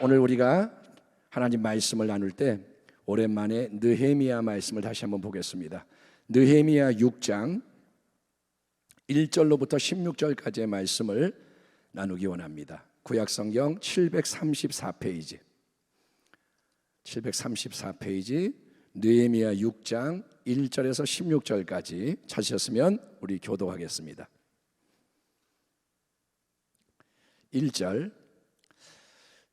오늘 우리가 하나님 말씀을 나눌 때 오랜만에 느헤미야 말씀을 다시 한번 보겠습니다. 느헤미야 6장 1절로부터 16절까지의 말씀을 나누기 원합니다. 구약성경 734페이지 느헤미야 6장 1절에서 16절까지 찾으셨으면 우리 교독하겠습니다. 1절.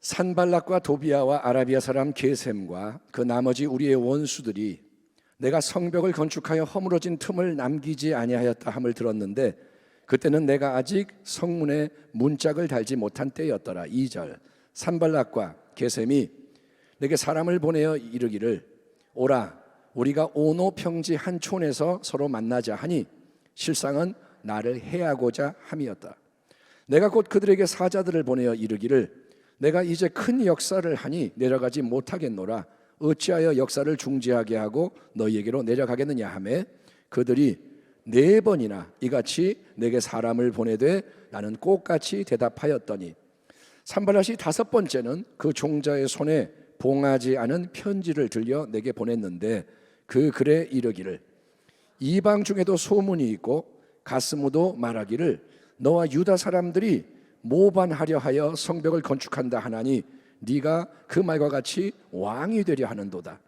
산발락과 도비아와 아라비아 사람 게셈과 그 나머지 우리의 원수들이 내가 성벽을 건축하여 허물어진 틈을 남기지 아니하였다 함을 들었는데 그때는 내가 아직 성문에 문짝을 달지 못한 때였더라. 2절. 산발락과 게셈이 내게 사람을 보내어 이르기를 오라 우리가 오노 평지 한 촌에서 서로 만나자 하니 실상은 나를 해하고자 함이었다. 내가 곧 그들에게 사자들을 보내어 이르기를 내가 이제 큰 역사를 하니 내려가지 못하겠노라. 어찌하여 역사를 중지하게 하고 너희에게로 내려가겠느냐 하매 그들이 4번이나 이같이 내게 사람을 보내되 나는 꼭같이 대답하였더니 산발랏이 5번째는 그 종자의 손에 봉하지 않은 편지를 들려 내게 보냈는데 그 글에 이르기를 이방 중에도 소문이 있고 가스무도 말하기를 너와 유다 사람들이 모반하려 하여 성벽을 건축한다 하나니 네가 그 말과 같이 왕이 되려 하는도다.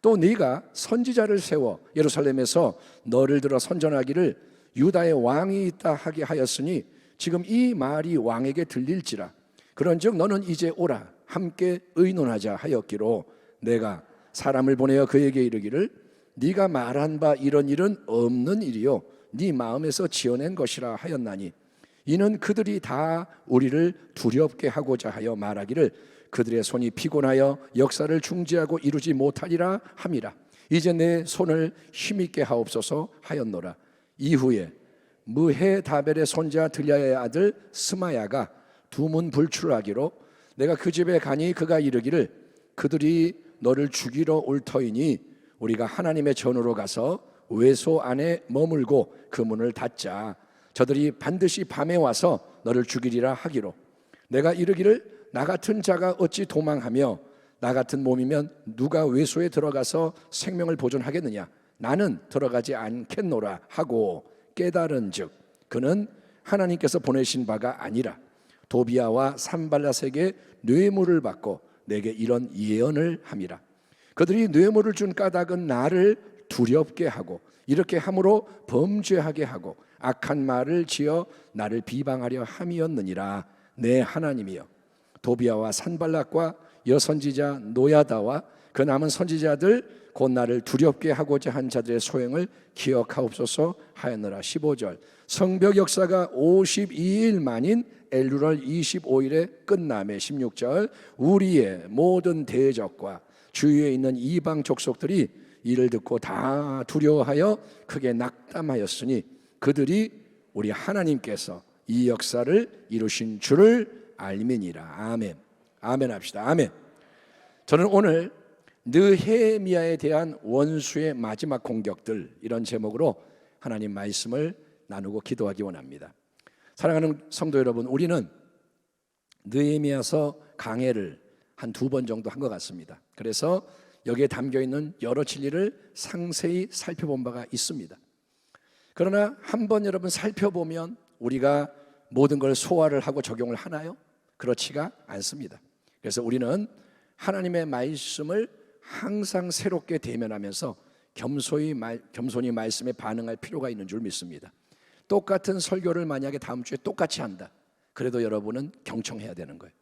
또 네가 선지자를 세워 예루살렘에서 너를 들어 선전하기를 유다의 왕이 있다 하게 하였으니 지금 이 말이 왕에게 들릴지라. 그런즉 너는 이제 오라 함께 의논하자 하였기로 내가 사람을 보내어 그에게 이르기를 네가 말한 바 이런 일은 없는 일이요 네 마음에서 지어낸 것이라 하였나니 이는 그들이 다 우리를 두렵게 하고자 하여 말하기를 그들의 손이 피곤하여 역사를 중지하고 이루지 못하리라 함이라. 이제 내 손을 힘있게 하옵소서 하였노라. 이후에 무헤다벨의 손자 들랴의 아들 스마야가 두문불출하기로 내가 그 집에 가니 그가 이르기를 그들이 너를 죽이러 올 터이니 우리가 하나님의 전으로 가서 외소 안에 머물고 그 문을 닫자. 저들이 반드시 밤에 와서 너를 죽이리라 하기로 내가 이르기를 나 같은 자가 어찌 도망하며 나 같은 몸이면 누가 외소에 들어가서 생명을 보존하겠느냐. 나는 들어가지 않겠노라 하고 깨달은즉 그는 하나님께서 보내신 바가 아니라 도비아와 산발랏에게 뇌물을 받고 내게 이런 예언을 함이라. 그들이 뇌물을 준 까닭은 나를 두렵게 하고 이렇게 함으로 범죄하게 하고 악한 말을 지어 나를 비방하려 함이었느니라. 내 하나님이여 도비아와 산발락과 여선지자 노야다와 그 남은 선지자들 곧 나를 두렵게 하고자 한 자들의 소행을 기억하옵소서 하였노라. 15절. 성벽 역사가 52일 만인 엘루럴 25일에 끝남에 16절. 우리의 모든 대적과 주위에 있는 이방 족속들이 이를 듣고 다 두려워하여 크게 낙담하였으니 그들이 우리 하나님께서 이 역사를 이루신 줄을 알미니라. 아멘. 아멘 합시다. 아멘. 저는 오늘 느헤미야에 대한 원수의 마지막 공격들 이런 제목으로 하나님 말씀을 나누고 기도하기 원합니다. 사랑하는 성도 여러분, 우리는 느헤미야서 강해를 한 2번 정도 한 것 같습니다. 그래서 여기에 담겨있는 여러 진리를 상세히 살펴본 바가 있습니다. 그러나 한번 여러분 살펴보면 우리가 모든 걸 소화를 하고 적용을 하나요? 그렇지가 않습니다. 그래서 우리는 하나님의 말씀을 항상 새롭게 대면하면서 겸손히 말씀에 반응할 필요가 있는 줄 믿습니다. 똑같은 설교를 만약에 다음 주에 똑같이 한다. 그래도 여러분은 경청해야 되는 거예요.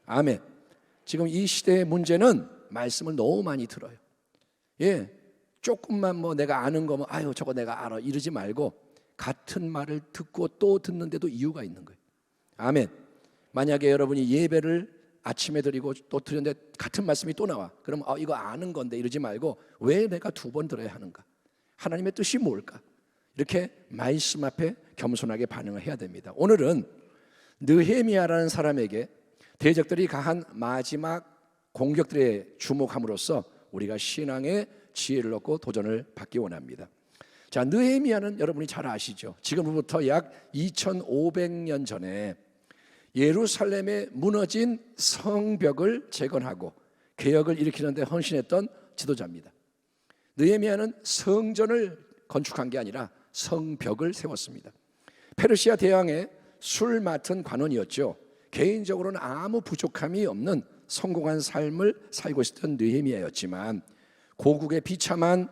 아멘. 지금 이 시대의 문제는 말씀을 너무 많이 들어요. 조금만 뭐 내가 아는 거면 아유 저거 내가 알아 이러지 말고 같은 말을 듣고 또 듣는데도 이유가 있는 거예요. 아멘. 만약에 여러분이 예배를 아침에 드리고 또 드렸는데 같은 말씀이 또 나와. 그럼 이거 아는 건데 이러지 말고 왜 내가 2번 들어야 하는가? 하나님의 뜻이 뭘까? 이렇게 말씀 앞에 겸손하게 반응을 해야 됩니다. 오늘은 느헤미야라는 사람에게 대적들이 가한 마지막 공격들에 주목함으로써 우리가 신앙의 지혜를 얻고 도전을 받기 원합니다. 자, 느헤미야는 여러분이 잘 아시죠? 지금부터 약 2500년 전에 예루살렘에 무너진 성벽을 재건하고 개혁을 일으키는 데 헌신했던 지도자입니다. 느헤미야는 성전을 건축한 게 아니라 성벽을 세웠습니다. 페르시아 대왕의 술 맡은 관원이었죠. 개인적으로는 아무 부족함이 없는 성공한 삶을 살고 있었던 느헤미야였지만 고국의 비참한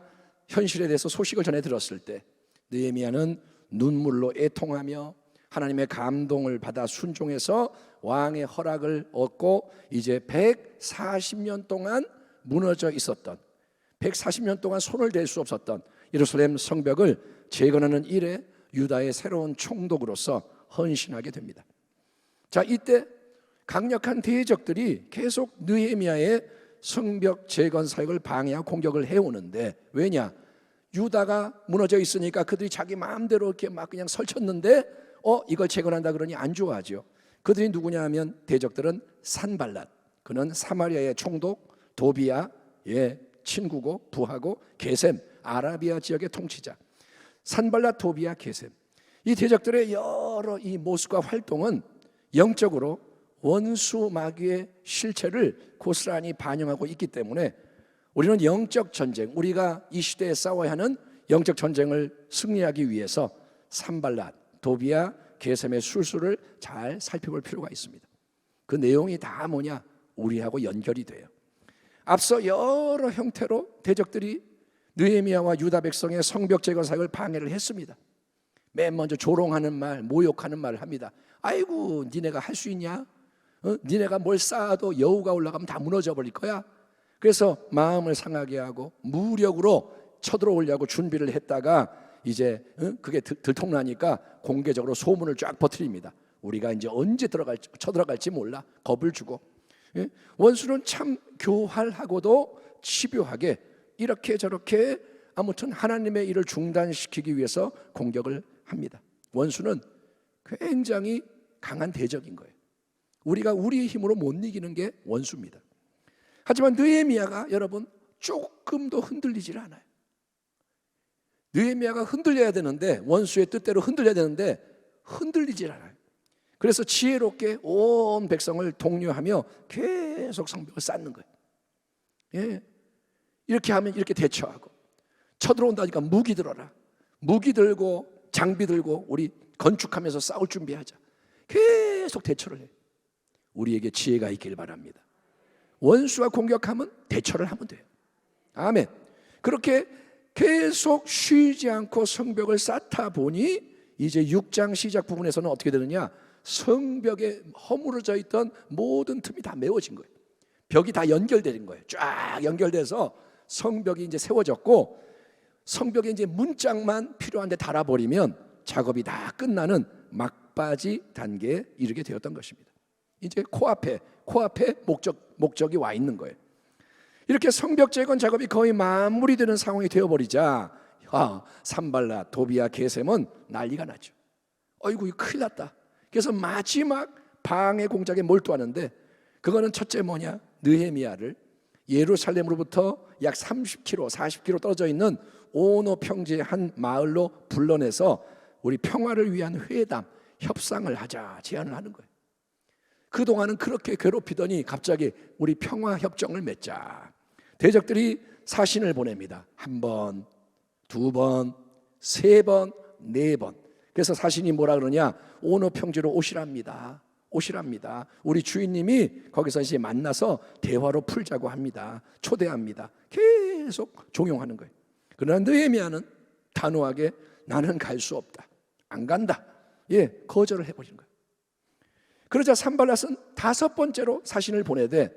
현실에 대해서 소식을 전해 들었을 때 느헤미야는 눈물로 애통하며 하나님의 감동을 받아 순종해서 왕의 허락을 얻고 이제 140년 동안 무너져 있었던, 140년 동안 손을 댈 수 없었던 예루살렘 성벽을 재건하는 일에 유다의 새로운 총독으로서 헌신하게 됩니다. 자, 이때 강력한 대적들이 계속 느헤미야의 성벽 재건 사역을 방해하고 공격을 해오는데, 왜냐? 유다가 무너져 있으니까 그들이 자기 마음대로 이렇게 막 그냥 설쳤는데 이걸 재건한다 그러니 안 좋아하죠. 그들이 누구냐 하면 대적들은 산발랏, 그는 사마리아의 총독, 도비야의 친구고 부하고, 게셈, 아라비아 지역의 통치자. 산발랏, 도비야, 게셈, 이 대적들의 여러 이 모습과 활동은 영적으로 원수 마귀의 실체를 고스란히 반영하고 있기 때문에 우리는 영적 전쟁, 우리가 이 시대에 싸워야 하는 영적 전쟁을 승리하기 위해서 산발랏, 도비야, 게셈의 술수를 잘 살펴볼 필요가 있습니다. 그 내용이 다 뭐냐? 우리하고 연결이 돼요. 앞서 여러 형태로 대적들이 느헤미야와 유다 백성의 성벽 재건 사역을 방해를 했습니다. 맨 먼저 조롱하는 말, 모욕하는 말을 합니다. 아이고, 니네가 할 수 있냐? 니네가 뭘 쌓아도 여우가 올라가면 다 무너져 버릴 거야. 그래서 마음을 상하게 하고 무력으로 쳐들어오려고 준비를 했다가 이제 그게 들통나니까 공개적으로 소문을 쫙 퍼뜨립니다. 우리가 이제 언제 쳐들어갈지 몰라. 겁을 주고. 원수는 참 교활하고도 집요하게 이렇게 저렇게 아무튼 하나님의 일을 중단시키기 위해서 공격을 합니다. 원수는 굉장히 강한 대적인 거예요. 우리가 우리의 힘으로 못 이기는 게 원수입니다. 하지만 느헤미야가 여러분 조금도 흔들리질 않아요. 느헤미야가 흔들려야 되는데, 원수의 뜻대로 흔들려야 되는데 흔들리질 않아요. 그래서 지혜롭게 온 백성을 독려하며 계속 성벽을 쌓는 거예요. 예. 이렇게 하면 이렇게 대처하고, 쳐들어온다니까 무기 들어라, 무기 들고 장비 들고 우리 건축하면서 싸울 준비하자. 계속 대처를 해요. 우리에게 지혜가 있길 바랍니다. 원수와 공격하면 대처를 하면 돼요. 아멘. 그렇게 계속 쉬지 않고 성벽을 쌓다 보니 이제 6장 시작 부분에서는 어떻게 되느냐? 성벽에 허물어져 있던 모든 틈이 다 메워진 거예요. 벽이 다 연결되는 거예요. 쫙 연결돼서 성벽이 이제 세워졌고, 성벽에 이제 문짝만 필요한데 달아버리면 작업이 다 끝나는 막바지 단계에 이르게 되었던 것입니다. 이제 코앞에 목적이 와 있는 거예요. 이렇게 성벽 재건 작업이 거의 마무리되는 상황이 되어버리자 산발랏, 도비야, 게셈은 난리가 나죠. 어이구, 이거 큰일 났다. 그래서 마지막 방해 공작에 몰두하는데, 그거는 첫째 뭐냐? 느헤미야를 예루살렘으로부터 약 30km, 40km 떨어져 있는 오노 평지의 한 마을로 불러내서 우리 평화를 위한 회담, 협상을 하자 제안을 하는 거예요. 그동안은 그렇게 괴롭히더니 갑자기 우리 평화 협정을 맺자. 대적들이 사신을 보냅니다. 1번, 2번, 3번, 4번. 그래서 사신이 뭐라 그러냐? 오노 평지로 오시랍니다. 우리 주인님이 거기서 이제 만나서 대화로 풀자고 합니다. 초대합니다. 계속 종용하는 거예요. 그러나 느헤미야는 단호하게 나는 갈 수 없다, 안 간다, 거절을 해버리는 거예요. 그러자 산발랏은 5번째로 사신을 보내되,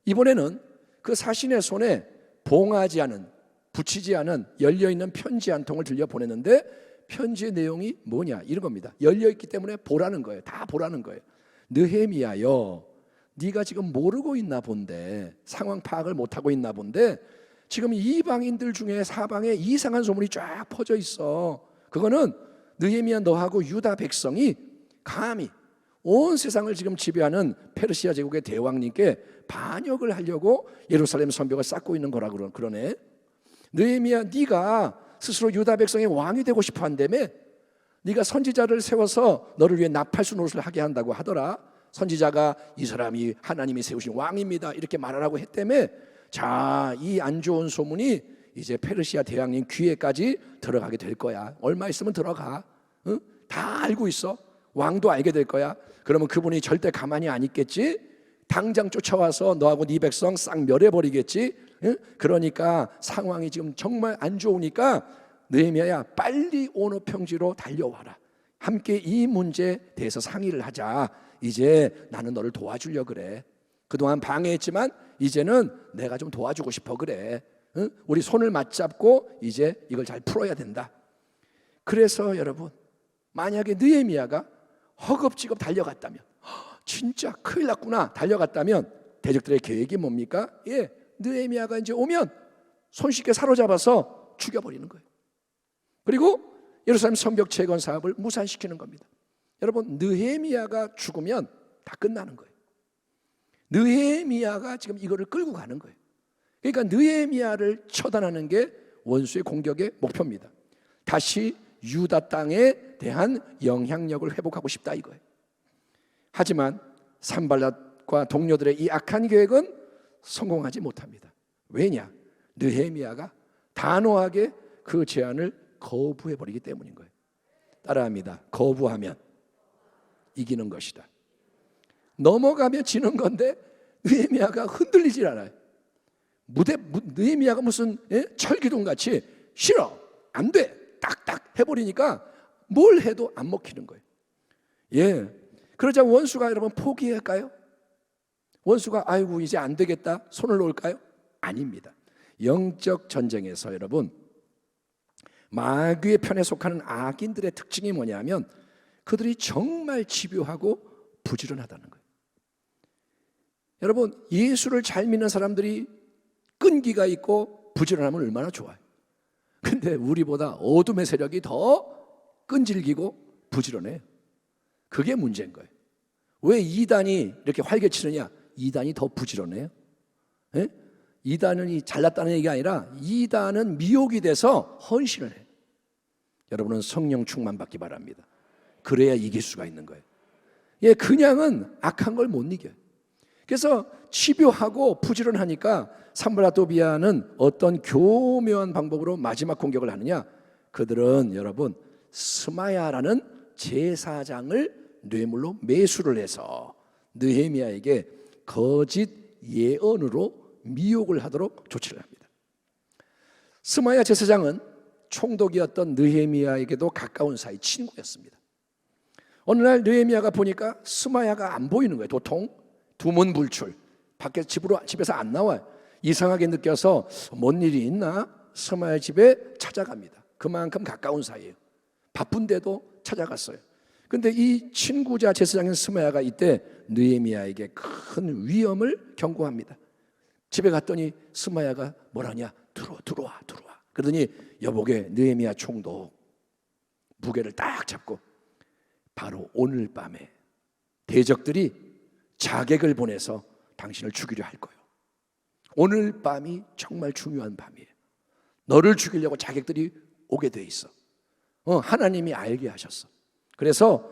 이번에는 그 사신의 손에 봉하지 않은, 붙이지 않은 열려있는 편지 한 통을 들려 보내는데, 편지의 내용이 뭐냐? 이런 겁니다. 열려있기 때문에 보라는 거예요. 다 보라는 거예요. 느헤미야여, 네가 지금 모르고 있나 본데, 상황 파악을 못하고 있나 본데, 지금 이방인들 중에 사방에 이상한 소문이 쫙 퍼져 있어. 그거는 느헤미야 너하고 유다 백성이 감히 온 세상을 지금 지배하는 페르시아 제국의 대왕님께 반역을 하려고 예루살렘 성벽을 쌓고 있는 거라고 그러네. 느헤미야, 네가 스스로 유다 백성의 왕이 되고 싶어 한다며? 네가 선지자를 세워서 너를 위해 나팔수 노릇을 하게 한다고 하더라. 선지자가 이 사람이 하나님이 세우신 왕입니다 이렇게 말하라고 했다며. 자, 이 안 좋은 소문이 이제 페르시아 대왕님 귀에까지 들어가게 될 거야. 얼마 있으면 들어가. 응? 다 알고 있어. 왕도 알게 될 거야. 그러면 그분이 절대 가만히 안 있겠지. 당장 쫓아와서 너하고 네 백성 싹 멸해버리겠지. 응? 그러니까 상황이 지금 정말 안 좋으니까 느헤미야야, 빨리 오너 평지로 달려와라. 함께 이 문제에 대해서 상의를 하자. 이제 나는 너를 도와주려 그래. 그동안 방해했지만 이제는 내가 좀 도와주고 싶어 그래. 응? 우리 손을 맞잡고 이제 이걸 잘 풀어야 된다. 그래서 여러분, 만약에 느헤미야가 허겁지겁 달려갔다면, 진짜 큰일 났구나 달려갔다면 대적들의 계획이 뭡니까? 느헤미야가 이제 오면 손쉽게 사로잡아서 죽여버리는 거예요. 그리고 예루살렘 성벽 재건 사업을 무산시키는 겁니다. 여러분, 느헤미야가 죽으면 다 끝나는 거예요. 느헤미야가 지금 이거를 끌고 가는 거예요. 그러니까 느헤미야를 처단하는 게 원수의 공격의 목표입니다. 다시 유다 땅에 대한 영향력을 회복하고 싶다 이거예요. 하지만 산발랏과 동료들의 이 악한 계획은 성공하지 못합니다. 왜냐? 느헤미야가 단호하게 그 제안을 거부해버리기 때문인 거예요. 따라합니다. 거부하면 이기는 것이다. 넘어가면 지는 건데 느헤미야가 흔들리질 않아요. 느헤미야가 무슨 철기둥같이 싫어, 안 돼, 딱딱 해버리니까 뭘 해도 안 먹히는 거예요. 그러자 원수가 여러분 포기할까요? 원수가 아이고 이제 안 되겠다 손을 놓을까요? 아닙니다. 영적 전쟁에서 여러분, 마귀의 편에 속하는 악인들의 특징이 뭐냐면 그들이 정말 집요하고 부지런하다는 거예요. 여러분, 예수를 잘 믿는 사람들이 끈기가 있고 부지런하면 얼마나 좋아요. 근데 우리보다 어둠의 세력이 더 끈질기고 부지런해요. 그게 문제인 거예요. 왜 이단이 이렇게 활개치느냐? 이단이 더 부지런해요. 이단은 잘났다는 얘기가 아니라 이단은 미혹이 돼서 헌신을 해요. 여러분은 성령 충만 받기 바랍니다. 그래야 이길 수가 있는 거예요. 그냥은 악한 걸 못 이겨요. 그래서 집요하고 부지런하니까 산발랏 도비아는 어떤 교묘한 방법으로 마지막 공격을 하느냐? 그들은 여러분 스마야라는 제사장을 뇌물로 매수를 해서 느헤미야에게 거짓 예언으로 미혹을 하도록 조치를 합니다. 스마야 제사장은 총독이었던 느헤미야에게도 가까운 사이 친구였습니다. 어느 날 느헤미야가 보니까 스마야가 안 보이는 거예요. 도통 두문불출, 밖에 집에서 안 나와요. 이상하게 느껴서 뭔 일이 있나 스마야 집에 찾아갑니다. 그만큼 가까운 사이예요. 바쁜데도 찾아갔어요. 근데 이 친구자 제사장인 스마야가 이때 느헤미야에게 큰 위험을 경고합니다. 집에 갔더니 스마야가 뭐라냐? 들어와. 그러더니 여보게 느헤미야 총독 무게를 딱 잡고 바로 오늘 밤에 대적들이 자객을 보내서 당신을 죽이려 할 거예요. 오늘 밤이 정말 중요한 밤이에요. 너를 죽이려고 자객들이 오게 돼 있어. 하나님이 알게 하셨어. 그래서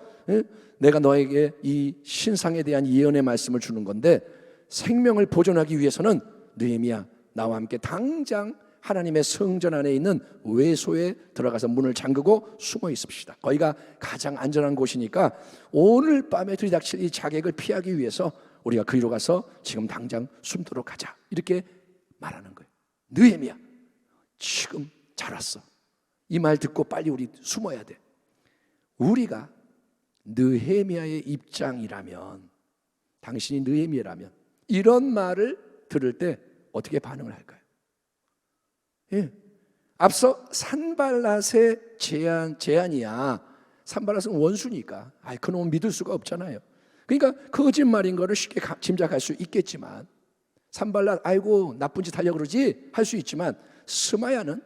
내가 너에게 이 신상에 대한 예언의 말씀을 주는 건데 생명을 보존하기 위해서는 느헤미야 나와 함께 당장 하나님의 성전 안에 있는 외소에 들어가서 문을 잠그고 숨어 있읍시다. 거기가 가장 안전한 곳이니까 오늘 밤에 들이닥칠 이 자객을 피하기 위해서 우리가 그리로 가서 지금 당장 숨도록 하자. 이렇게 말하는 거예요. 느헤미야 지금 잘 왔어. 이 말 듣고 빨리 우리 숨어야 돼. 우리가 느헤미야의 입장이라면, 당신이 느헤미야라면 이런 말을 들을 때 어떻게 반응을 할까요? 앞서 산발랏의 제안이야. 산발랏은 원수니까 그놈은 믿을 수가 없잖아요. 그러니까 거짓말인 거를 쉽게 짐작할 수 있겠지만, 산발랏 아이고 나쁜 짓 하려고 그러지 할 수 있지만, 스마야는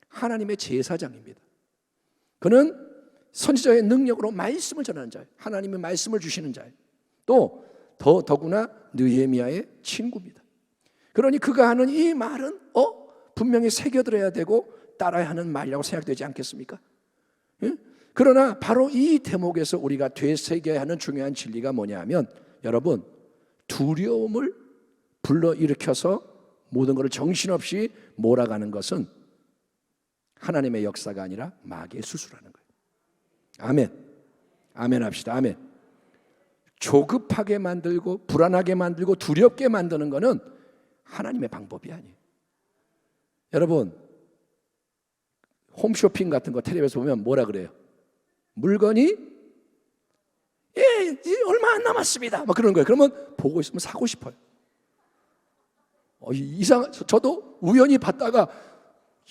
하나님의 제사장입니다. 그는 선지자의 능력으로 말씀을 전하는 자예요. 하나님의 말씀을 주시는 자예요. 또 더구나 느헤미야의 친구입니다. 그러니 그가 하는 이 말은 분명히 새겨들어야 되고 따라야 하는 말이라고 생각되지 않겠습니까? 그러나 바로 이 대목에서 우리가 되새겨야 하는 중요한 진리가 뭐냐 하면 여러분, 두려움을 불러일으켜서 모든 것을 정신없이 몰아가는 것은 하나님의 역사가 아니라 마귀의 수수라는 거예요. 아멘. 아멘 합시다. 아멘. 조급하게 만들고 불안하게 만들고 두렵게 만드는 것은 하나님의 방법이 아니에요. 여러분, 홈쇼핑 같은 거 텔레비에서 보면 뭐라 그래요? 물건이 얼마 안 남았습니다. 막 그러는 거예요. 그러면 보고 있으면 사고 싶어요. 저도 우연히 봤다가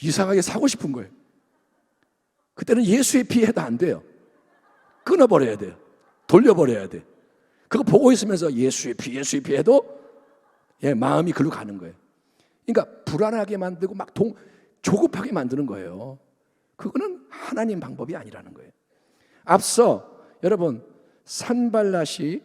이상하게 사고 싶은 거예요. 그때는 예수의 피 해도 안 돼요. 끊어버려야 돼요. 돌려버려야 돼. 그거 보고 있으면서 예수의 피 해도 마음이 글로 가는 거예요. 그러니까 불안하게 만들고 막 조급하게 만드는 거예요. 그거는 하나님 방법이 아니라는 거예요. 앞서 여러분, 산발랏이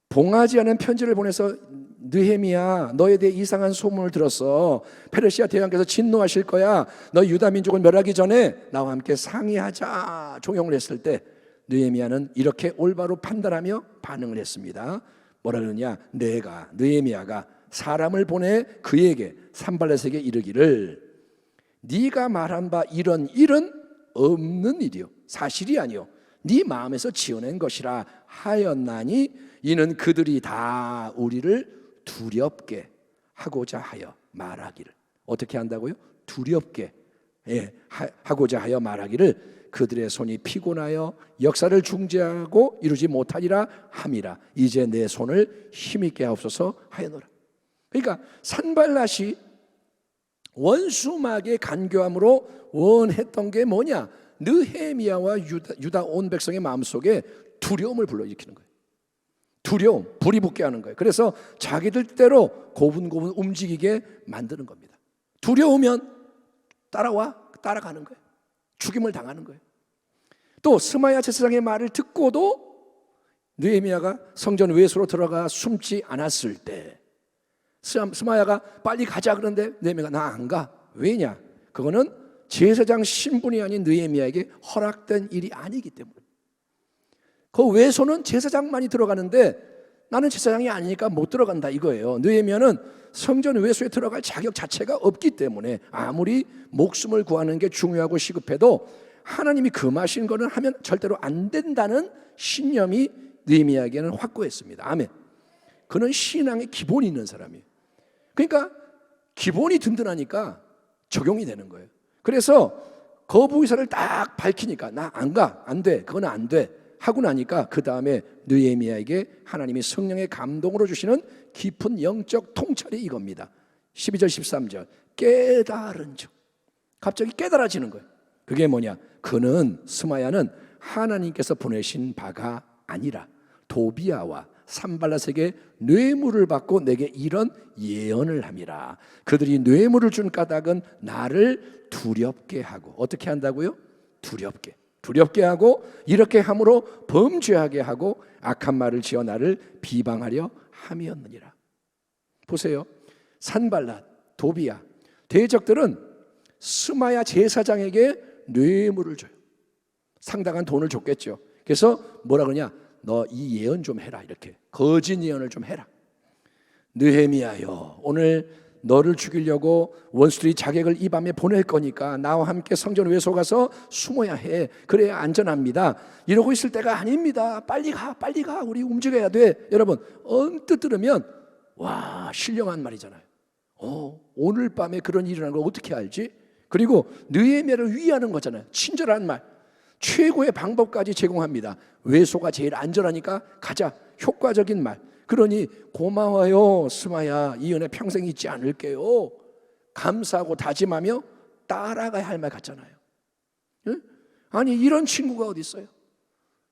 봉하지 않은 편지를 보내서 느헤미야, 너에 대해 이상한 소문을 들었어. 페르시아 대왕께서 진노하실 거야. 너 유다 민족을 멸하기 전에 나와 함께 상의하자 종용을 했을 때 느헤미야는 이렇게 올바로 판단하며 반응을 했습니다. 뭐라 그러냐? 느헤미야가 사람을 보내 그에게 산발렛에게 이르기를 네가 말한 바 이런 일은 없는 일이요 사실이 아니요 네 마음에서 지어낸 것이라 하였나니 이는 그들이 다 우리를 두렵게 하고자 하여 말하기를. 어떻게 한다고요? 두렵게 하고자 하여 말하기를 그들의 손이 피곤하여 역사를 중지하고 이루지 못하리라 함이라. 이제 내 손을 힘있게 하옵소서 하였노라. 그러니까 산발랏이 원수막의 간교함으로 원했던 게 뭐냐? 느헤미야와 유다 온 백성의 마음속에 두려움을 불러일으키는 거예요. 두려움, 불이 붙게 하는 거예요. 그래서 자기들 대로 고분고분 움직이게 만드는 겁니다. 두려우면 따라가는 거예요. 죽임을 당하는 거예요. 또 스마야 제사장의 말을 듣고도 느헤미야가 성전 외소로 들어가 숨지 않았을 때 스마야가 빨리 가자 그런데 느헤미야가 나 안 가. 왜냐? 그거는 제사장 신분이 아닌 느헤미야에게 허락된 일이 아니기 때문에. 그 외소는 제사장만이 들어가는데 나는 제사장이 아니니까 못 들어간다 이거예요. 느헤미야는 성전 외소에 들어갈 자격 자체가 없기 때문에 아무리 목숨을 구하는 게 중요하고 시급해도 하나님이 금하신 거는 하면 절대로 안 된다는 신념이 느헤미야에게는 확고했습니다. 아멘. 그는 신앙의 기본이 있는 사람이에요. 그러니까 기본이 든든하니까 적용이 되는 거예요. 그래서 거부 의사를 딱 밝히니까 나 안 가, 안 돼, 그건 안 돼 하고 나니까 그 다음에 느헤미야에게 하나님이 성령의 감동으로 주시는 깊은 영적 통찰이 이겁니다. 12절 13절 깨달은 즉 갑자기 깨달아지는 거예요. 그게 뭐냐? 그는 스마야는 하나님께서 보내신 바가 아니라 도비야와 산발랏에게 뇌물을 받고 내게 이런 예언을 함이라. 그들이 뇌물을 준 까닭은 나를 두렵게 하고 어떻게 한다고요? 두렵게 하고 이렇게 함으로 범죄하게 하고 악한 말을 지어 나를 비방하려 함이었느니라. 보세요. 산발랏, 도비야 대적들은 스마야 제사장에게 뇌물을 줘요. 상당한 돈을 줬겠죠. 그래서 뭐라 그러냐? 너 이 예언 좀 해라. 이렇게 거짓 예언을 좀 해라. 느헤미야여, 오늘 너를 죽이려고 원수들이 자객을 이 밤에 보낼 거니까 나와 함께 성전 외소 가서 숨어야 해. 그래야 안전합니다. 이러고 있을 때가 아닙니다. 빨리 가. 우리 움직여야 돼. 여러분, 언뜻 들으면 와, 신령한 말이잖아요. 오늘 밤에 그런 일이 일어나는 걸 어떻게 알지? 그리고 느헤미야를 위하는 거잖아요. 친절한 말, 최고의 방법까지 제공합니다. 외소가 제일 안전하니까 가자. 효과적인 말. 그러니 고마워요 스마야, 이 은혜 평생 잊지 않을게요. 감사하고 다짐하며 따라가야 할 말 같잖아요. 응? 아니 이런 친구가 어디 있어요?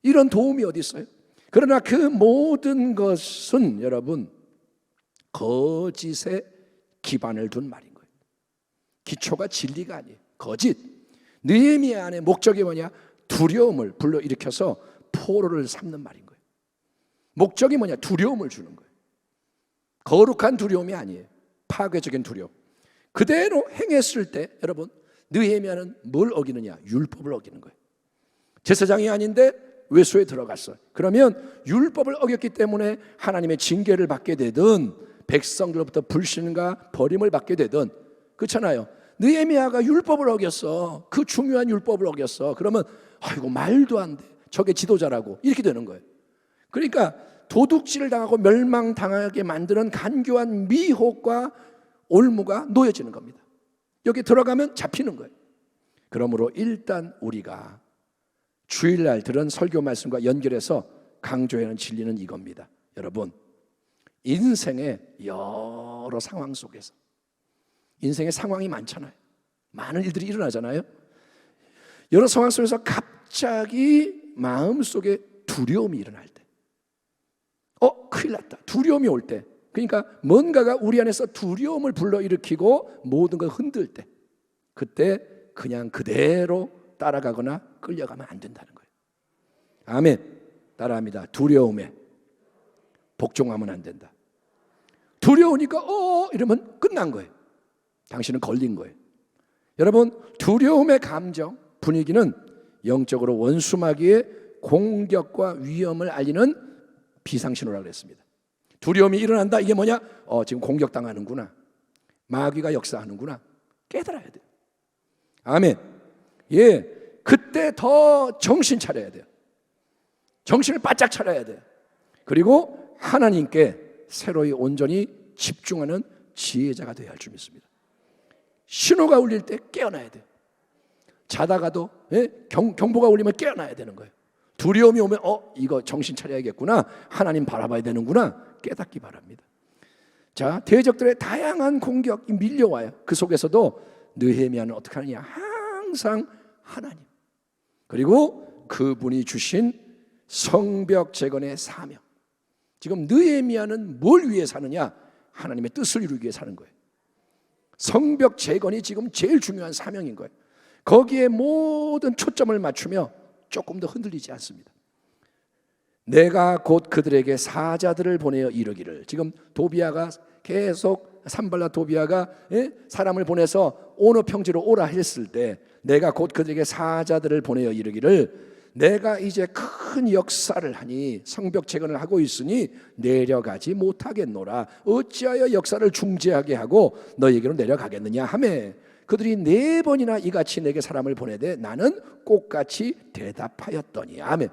이런 도움이 어디 있어요? 그러나 그 모든 것은 여러분 거짓에 기반을 둔 말인 거예요. 기초가 진리가 아니에요. 거짓. 느헤미야 안에 목적이 뭐냐? 두려움을 불러일으켜서 포로를 삼는 말인 거예요. 목적이 뭐냐? 두려움을 주는 거예요. 거룩한 두려움이 아니에요. 파괴적인 두려움. 그대로 행했을 때 여러분 느헤미야는 뭘 어기느냐? 율법을 어기는 거예요. 제사장이 아닌데 외소에 들어갔어. 그러면 율법을 어겼기 때문에 하나님의 징계를 받게 되든 백성들로부터 불신과 버림을 받게 되든, 그렇잖아요. 느헤미야가 율법을 어겼어. 그 중요한 율법을 어겼어. 그러면 아이고 말도 안 돼, 저게 지도자라고, 이렇게 되는 거예요. 그러니까 도둑질을 당하고 멸망당하게 만드는 간교한 미혹과 올무가 놓여지는 겁니다. 여기 들어가면 잡히는 거예요. 그러므로 일단 우리가 주일날 들은 설교 말씀과 연결해서 강조하는 진리는 이겁니다. 여러분, 인생의 여러 상황 속에서, 인생의 상황이 많잖아요. 많은 일들이 일어나잖아요. 여러 상황 속에서 갑자기 마음속에 두려움이 일어날 때, 큰일 났다, 두려움이 올 때, 그러니까 뭔가가 우리 안에서 두려움을 불러일으키고 모든 걸 흔들 때, 그때 그냥 그대로 따라가거나 끌려가면 안 된다는 거예요. 아멘. 따라합니다. 두려움에 복종하면 안 된다. 두려우니까 이러면 끝난 거예요. 당신은 걸린 거예요. 여러분, 두려움의 감정, 분위기는 영적으로 원수마귀의 공격과 위험을 알리는 비상신호라고 그랬습니다. 두려움이 일어난다, 이게 뭐냐? 지금 공격당하는구나, 마귀가 역사하는구나, 깨달아야 돼요. 아멘. 예, 그때 더 정신 차려야 돼요. 정신을 바짝 차려야 돼요. 그리고 하나님께 새로이 온전히 집중하는 지혜자가 되어야 할 줄 믿습니다. 신호가 울릴 때 깨어나야 돼요. 자다가도 경보가 울리면 깨어나야 되는 거예요. 두려움이 오면 이거 정신 차려야겠구나, 하나님 바라봐야 되는구나, 깨닫기 바랍니다. 자, 대적들의 다양한 공격이 밀려와요. 그 속에서도 느헤미야는 어떻게 하느냐? 항상 하나님, 그리고 그분이 주신 성벽 재건의 사명. 지금 느헤미야는 뭘 위해 사느냐? 하나님의 뜻을 이루기 위해 사는 거예요. 성벽 재건이 지금 제일 중요한 사명인 거예요. 거기에 모든 초점을 맞추며 조금 더 흔들리지 않습니다. 내가 곧 그들에게 사자들을 보내어 이르기를. 지금 도비야가 계속, 산발랏 도비야가 사람을 보내서 오너 평지로 오라 했을 때, 내가 곧 그들에게 사자들을 보내어 이르기를, 내가 이제 큰 역사를 하니 성벽 재건을 하고 있으니 내려가지 못하겠노라. 어찌하여 역사를 중지하게 하고 너에게로 내려가겠느냐 하매, 그들이 4번이나 이같이 내게 사람을 보내되 나는 꽃같이 대답하였더니. 아멘.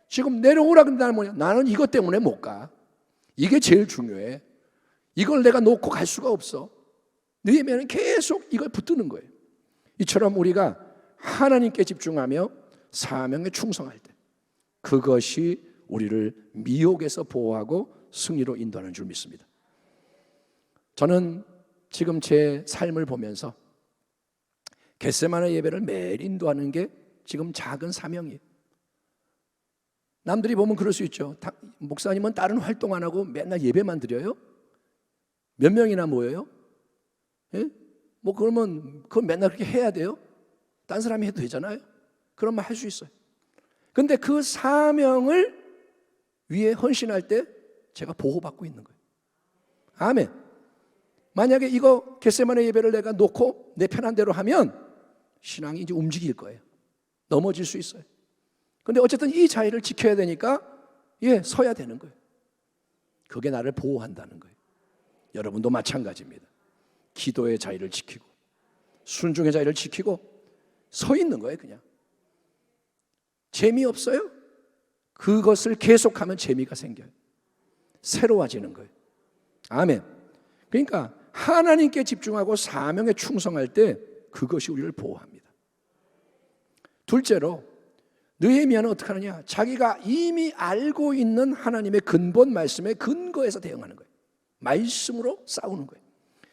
지금 내려오라 그런다는 뭐냐? 나는 이것 때문에 못 가. 이게 제일 중요해. 이걸 내가 놓고 갈 수가 없어. 느헤미야는 계속 이걸 붙드는 거예요. 이처럼 우리가 하나님께 집중하며 사명에 충성할 때, 그것이 우리를 미혹에서 보호하고 승리로 인도하는 줄 믿습니다. 저는 지금 제 삶을 보면서 겟세마네 예배를 매일 인도하는 게 지금 작은 사명이에요. 남들이 보면 그럴 수 있죠. 목사님은 다른 활동 안 하고 맨날 예배만 드려요? 몇 명이나 모여요? 뭐 그러면 그건 맨날 그렇게 해야 돼요? 딴 사람이 해도 되잖아요. 그런 말 할 수 있어요. 근데 그 사명을 위해 헌신할 때 제가 보호받고 있는 거예요. 아멘. 만약에 이거 겟세마네 예배를 내가 놓고 내 편한 대로 하면 신앙이 이제 움직일 거예요. 넘어질 수 있어요. 근데 어쨌든 이 자리를 지켜야 되니까 서야 되는 거예요. 그게 나를 보호한다는 거예요. 여러분도 마찬가지입니다. 기도의 자리를 지키고 순종의 자리를 지키고 서 있는 거예요. 그냥 재미없어요? 그것을 계속하면 재미가 생겨요. 새로워지는 거예요. 아멘. 그러니까 하나님께 집중하고 사명에 충성할 때 그것이 우리를 보호합니다. 둘째로 느헤미야는 어떻게 하느냐? 자기가 이미 알고 있는 하나님의 근본 말씀에 근거해서 대응하는 거예요. 말씀으로 싸우는 거예요.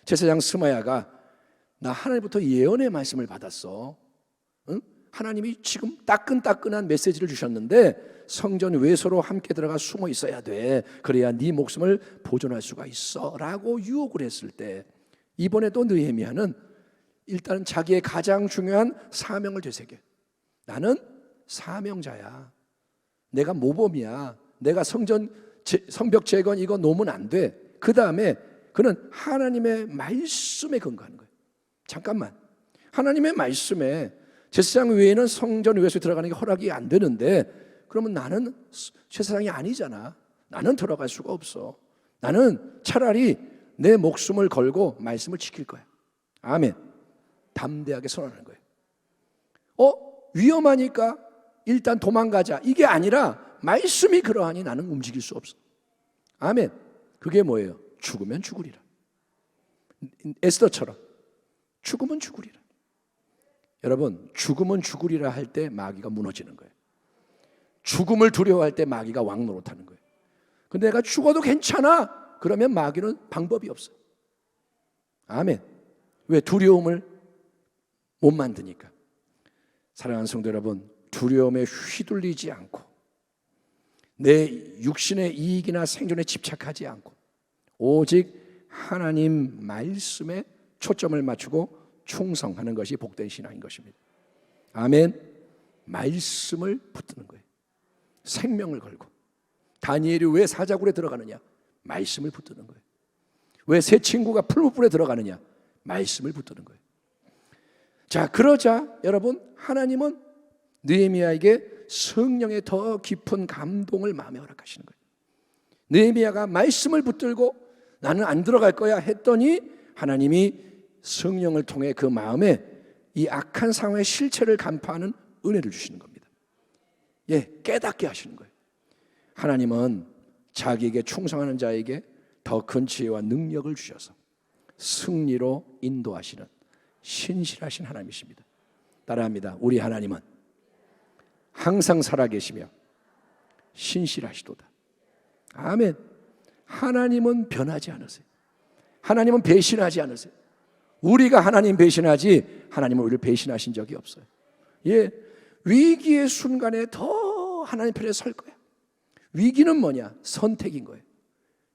제사장 스마야가 나 하나님부터 예언의 말씀을 받았어. 응? 하나님이 지금 따끈따끈한 메시지를 주셨는데 성전 외소로 함께 들어가 숨어 있어야 돼. 그래야 네 목숨을 보존할 수가 있어 라고 유혹을 했을 때, 이번에도 느헤미야는 일단 자기의 가장 중요한 사명을 되새겨요. 나는 사명자야. 내가 모범이야. 내가 성벽 재건 이거 놓으면 안 돼. 그 다음에 그는 하나님의 말씀에 근거하는 거예요. 잠깐만, 하나님의 말씀에 제사장 외에는 성전 외소에 들어가는 게 허락이 안 되는데 그러면 나는 쇠사장이 아니잖아. 나는 들어갈 수가 없어. 나는 차라리 내 목숨을 걸고 말씀을 지킬 거야. 아멘. 담대하게 선언하는 거예요. 위험하니까 일단 도망가자, 이게 아니라 말씀이 그러하니 나는 움직일 수 없어. 아멘. 그게 뭐예요? 죽으면 죽으리라. 에스더처럼 죽으면 죽으리라. 여러분, 죽으면 죽으리라 할 때 마귀가 무너지는 거예요. 죽음을 두려워할 때 마귀가 왕 노릇하는 거예요. 근데 내가 죽어도 괜찮아, 그러면 마귀는 방법이 없어요. 아멘. 왜? 두려움을 못 만드니까. 사랑하는 성도 여러분, 두려움에 휘둘리지 않고 내 육신의 이익이나 생존에 집착하지 않고 오직 하나님 말씀에 초점을 맞추고 충성하는 것이 복된 신앙인 것입니다. 아멘. 말씀을 붙드는 거예요. 생명을 걸고. 다니엘이 왜 사자굴에 들어가느냐? 말씀을 붙드는 거예요. 왜 새 친구가 풀무불에 들어가느냐? 말씀을 붙드는 거예요. 자, 그러자 여러분, 하나님은 느헤미야에게 성령의 더 깊은 감동을 마음에 허락하시는 거예요. 느헤미야가 말씀을 붙들고 나는 안 들어갈 거야 했더니 하나님이 성령을 통해 그 마음에 이 악한 상황의 실체를 간파하는 은혜를 주시는 겁니다. 깨닫게 하시는 거예요. 하나님은 자기에게 충성하는 자에게 더 큰 지혜와 능력을 주셔서 승리로 인도하시는 신실하신 하나님이십니다. 따라합니다. 우리 하나님은 항상 살아계시며 신실하시도다. 아멘. 하나님은 변하지 않으세요. 하나님은 배신하지 않으세요. 우리가 하나님 배신하지 하나님은 우리를 배신하신 적이 없어요. 위기의 순간에 더 하나님 편에 설 거야. 위기는 뭐냐? 선택인 거예요.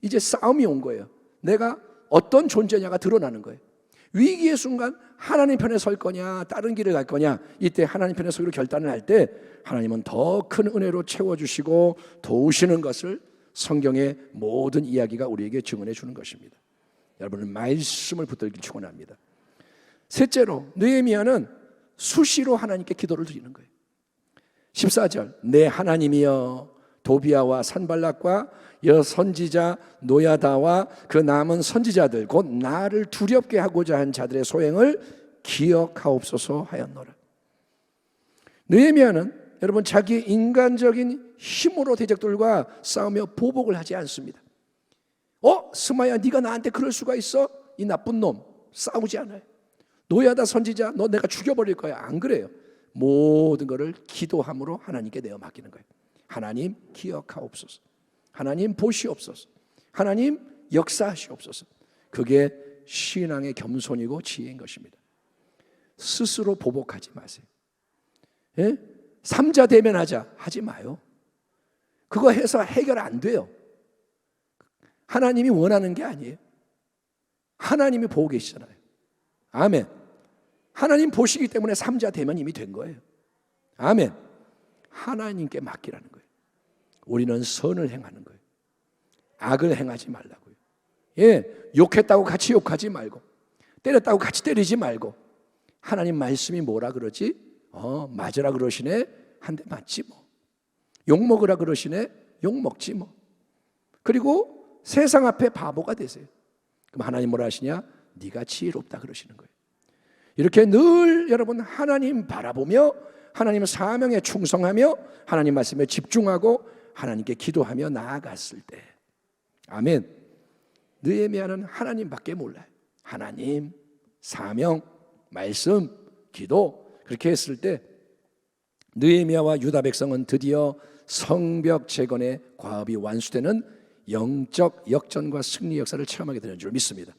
이제 싸움이 온 거예요. 내가 어떤 존재냐가 드러나는 거예요. 위기의 순간 하나님 편에 설 거냐 다른 길을 갈 거냐, 이때 하나님 편에 서기로 결단을 할 때 하나님은 더 큰 은혜로 채워주시고 도우시는 것을 성경의 모든 이야기가 우리에게 증언해 주는 것입니다. 여러분은 말씀을 붙들길 축원합니다. 셋째로 느헤미야는 수시로 하나님께 기도를 드리는 거예요. 14절, 내 하나님이여 도비야와 산발락과 여선지자 노야다와 그 남은 선지자들 곧 나를 두렵게 하고자 한 자들의 소행을 기억하옵소서 하였노라. 느헤미야는 여러분 자기의 인간적인 힘으로 대적들과 싸우며 보복을 하지 않습니다. 스마야 네가 나한테 그럴 수가 있어? 이 나쁜 놈. 싸우지 않아요. 노야다 선지자 너 내가 죽여버릴 거야. 안 그래요. 모든 것을 기도함으로 하나님께 내어 맡기는 거예요. 하나님 기억하옵소서. 하나님 보시옵소서. 하나님 역사하시옵소서. 그게 신앙의 겸손이고 지혜인 것입니다. 스스로 보복하지 마세요. 삼자 대면하자 하지 마요. 그거 해서 해결 안 돼요. 하나님이 원하는 게 아니에요. 하나님이 보고 계시잖아요. 아멘. 하나님 보시기 때문에 삼자 대면 이미 된 거예요. 아멘. 하나님께 맡기라는 거예요. 우리는 선을 행하는 거예요. 악을 행하지 말라고요. 욕했다고 같이 욕하지 말고, 때렸다고 같이 때리지 말고, 하나님 말씀이 뭐라 그러지? 맞으라 그러시네. 한 대 맞지 뭐. 욕 먹으라 그러시네. 욕 먹지 뭐. 그리고 세상 앞에 바보가 되세요. 그럼 하나님 뭐라 하시냐? 네가 지혜롭다 그러시는 거예요. 이렇게 늘 여러분 하나님 바라보며 하나님 사명에 충성하며 하나님 말씀에 집중하고 하나님께 기도하며 나아갔을 때, 아멘. 느헤미야는 하나님밖에 몰라요. 하나님, 사명, 말씀, 기도. 그렇게 했을 때 느헤미야와 유다 백성은 드디어 성벽 재건의 과업이 완수되는 영적 역전과 승리 역사를 체험하게 되는 줄 믿습니다.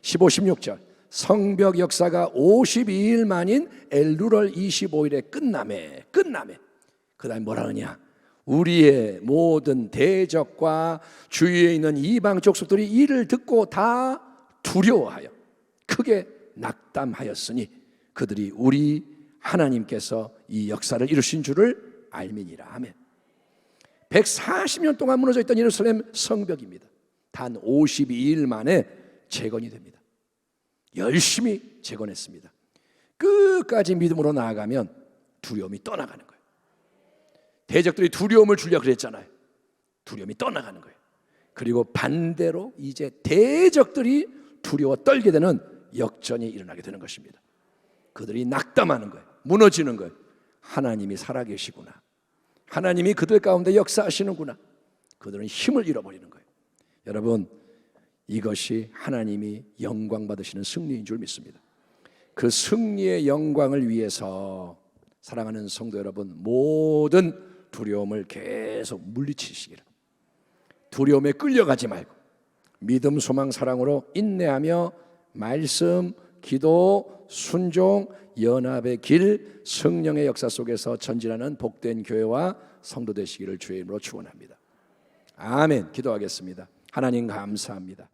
15, 16절 성벽 역사가 52일 만인 엘루럴 25일에 끝남에 그 다음에 뭐라 하느냐? 우리의 모든 대적과 주위에 있는 이방 족속들이 이를 듣고 다 두려워하여 크게 낙담하였으니 그들이 우리 하나님께서 이 역사를 이루신 줄을 알미니라. 아멘. 140년 동안 무너져 있던 예루살렘 성벽입니다. 단 52일 만에 재건이 됩니다. 열심히 재건했습니다. 끝까지 믿음으로 나아가면 두려움이 떠나가는 거예요. 대적들이 두려움을 주려고 그랬잖아요. 두려움이 떠나가는 거예요. 그리고 반대로 이제 대적들이 두려워 떨게 되는 역전이 일어나게 되는 것입니다. 그들이 낙담하는 거예요. 무너지는 거예요. 하나님이 살아계시구나. 하나님이 그들 가운데 역사하시는구나. 그들은 힘을 잃어버리는 거예요. 여러분, 이것이 하나님이 영광 받으시는 승리인 줄 믿습니다. 그 승리의 영광을 위해서 사랑하는 성도 여러분, 모든 두려움을 계속 물리치시기를, 두려움에 끌려가지 말고 믿음, 소망, 사랑으로 인내하며 말씀, 기도, 순종, 연합의 길, 성령의 역사 속에서 전진하는 복된 교회와 성도 되시기를 주의 이름으로 축원합니다. 아멘. 기도하겠습니다. 하나님 감사합니다.